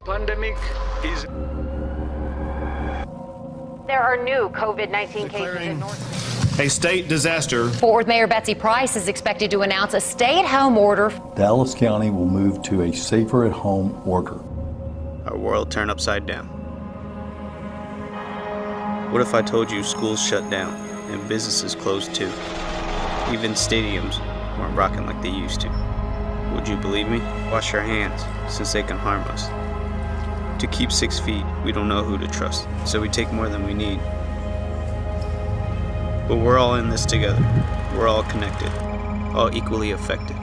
Pandemic is There are new COVID-19 cases in North. a state disaster. Fort Worth Mayor Betsy Price is expected to announce a stay-at-home order. Dallas County will move to a safer-at-home order. Our world turned upside down. What if I told you schools shut down and businesses closed too? Even stadiums weren't rocking like they used to. Would you believe me? Wash your hands, since they can harm us. To keep 6 feet, we don't know who to trust, so we take more than we need. But we're all in this together. We're all connected, all equally affected.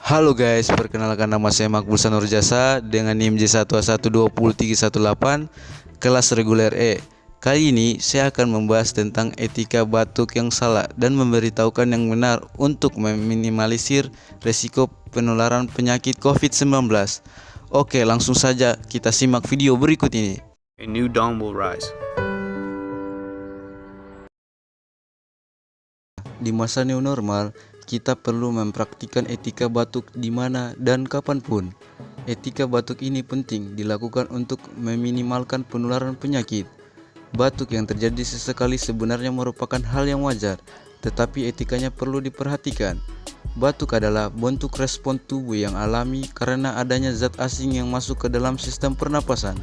Halo guys, perkenalkan nama saya Makbul Sanurjasa dengan NIM J1120318 kelas reguler E. Kali ini saya akan membahas tentang etika batuk yang salah dan memberitahukan yang benar untuk meminimalisir resiko penularan penyakit COVID-19. Oke, langsung saja kita simak video berikut ini. A new dawn will rise. Di masa new normal, kita perlu mempraktikkan etika batuk di mana dan kapanpun. Etika batuk ini penting dilakukan untuk meminimalkan penularan penyakit. Batuk yang terjadi sesekali sebenarnya merupakan hal yang wajar, tetapi etikanya perlu diperhatikan. Batuk adalah bentuk respon tubuh yang alami karena adanya zat asing yang masuk ke dalam sistem pernapasan.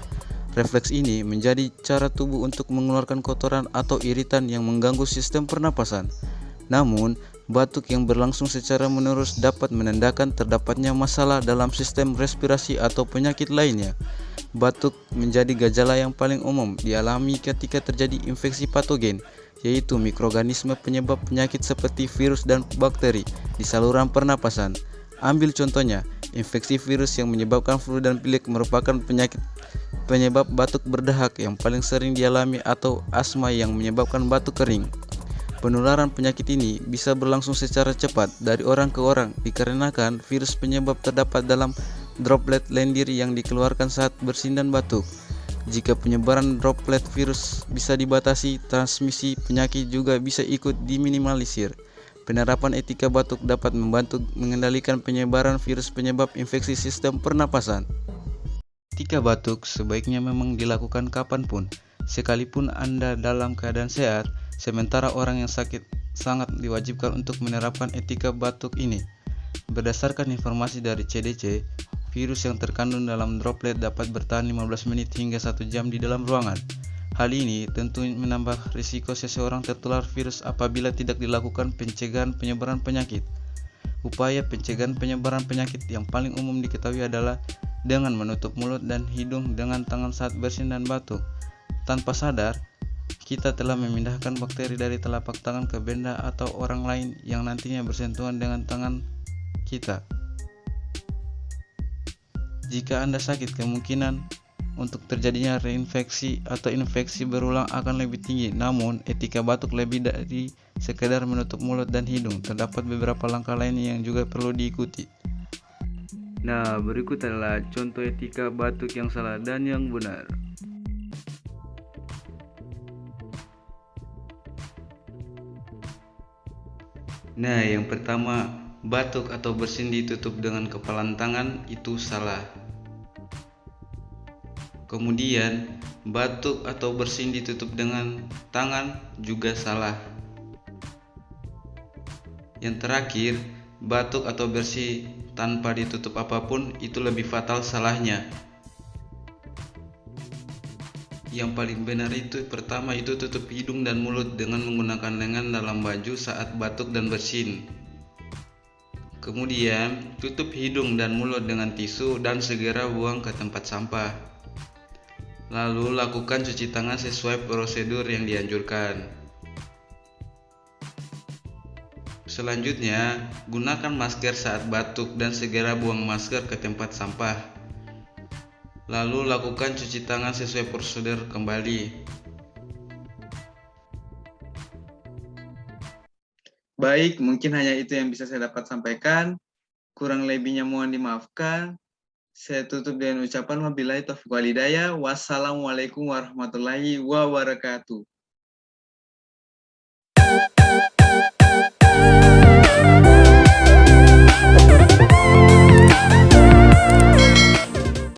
Refleks ini menjadi cara tubuh untuk mengeluarkan kotoran atau iritan yang mengganggu sistem pernapasan. Namun, batuk yang berlangsung secara menerus dapat menandakan terdapatnya masalah dalam sistem respirasi atau penyakit lainnya. Batuk menjadi gejala yang paling umum dialami ketika terjadi infeksi patogen, yaitu mikroorganisme penyebab penyakit seperti virus dan bakteri di saluran pernapasan. Ambil contohnya, infeksi virus yang menyebabkan flu dan pilek merupakan penyakit penyebab batuk berdahak yang paling sering dialami, atau asma yang menyebabkan batuk kering. Penularan penyakit ini bisa berlangsung secara cepat dari orang ke orang dikarenakan virus penyebab terdapat dalam droplet lendir yang dikeluarkan saat bersin dan batuk. Jika penyebaran droplet virus bisa dibatasi, transmisi penyakit juga bisa ikut diminimalisir. Penerapan etika batuk dapat membantu mengendalikan penyebaran virus penyebab infeksi sistem pernapasan. Etika batuk sebaiknya memang dilakukan kapanpun, sekalipun Anda dalam keadaan sehat, sementara orang yang sakit sangat diwajibkan untuk menerapkan etika batuk ini. Berdasarkan informasi dari CDC, virus yang terkandung dalam droplet dapat bertahan 15 menit hingga 1 jam di dalam ruangan. Hal ini tentu menambah risiko seseorang tertular virus apabila tidak dilakukan pencegahan penyebaran penyakit. Upaya pencegahan penyebaran penyakit yang paling umum diketahui adalah dengan menutup mulut dan hidung dengan tangan saat bersin dan batuk. Tanpa sadar, kita telah memindahkan bakteri dari telapak tangan ke benda atau orang lain yang nantinya bersentuhan dengan tangan kita. Jika Anda sakit, kemungkinan untuk terjadinya reinfeksi atau infeksi berulang akan lebih tinggi. Namun, etika batuk lebih dari sekedar menutup mulut dan hidung. Terdapat beberapa langkah lain yang juga perlu diikuti. Nah, berikut adalah contoh etika batuk yang salah dan yang benar. Nah, yang pertama, batuk atau bersin ditutup dengan kepalan tangan itu salah. Kemudian, batuk atau bersin ditutup dengan tangan juga salah. Yang terakhir, batuk atau bersih tanpa ditutup apapun itu lebih fatal salahnya. Yang paling benar itu pertama itu tutup hidung dan mulut dengan menggunakan lengan dalam baju saat batuk dan bersin. Kemudian, tutup hidung dan mulut dengan tisu dan segera buang ke tempat sampah. Lalu, lakukan cuci tangan sesuai prosedur yang dianjurkan. Selanjutnya, gunakan masker saat batuk dan segera buang masker ke tempat sampah. Lalu, lakukan cuci tangan sesuai prosedur kembali. Baik, mungkin hanya itu yang bisa saya dapat sampaikan. Kurang lebihnya mohon dimaafkan. Saya tutup dengan ucapan wabillahi taufiq wal hidayah. Wassalamualaikum warahmatullahi wabarakatuh.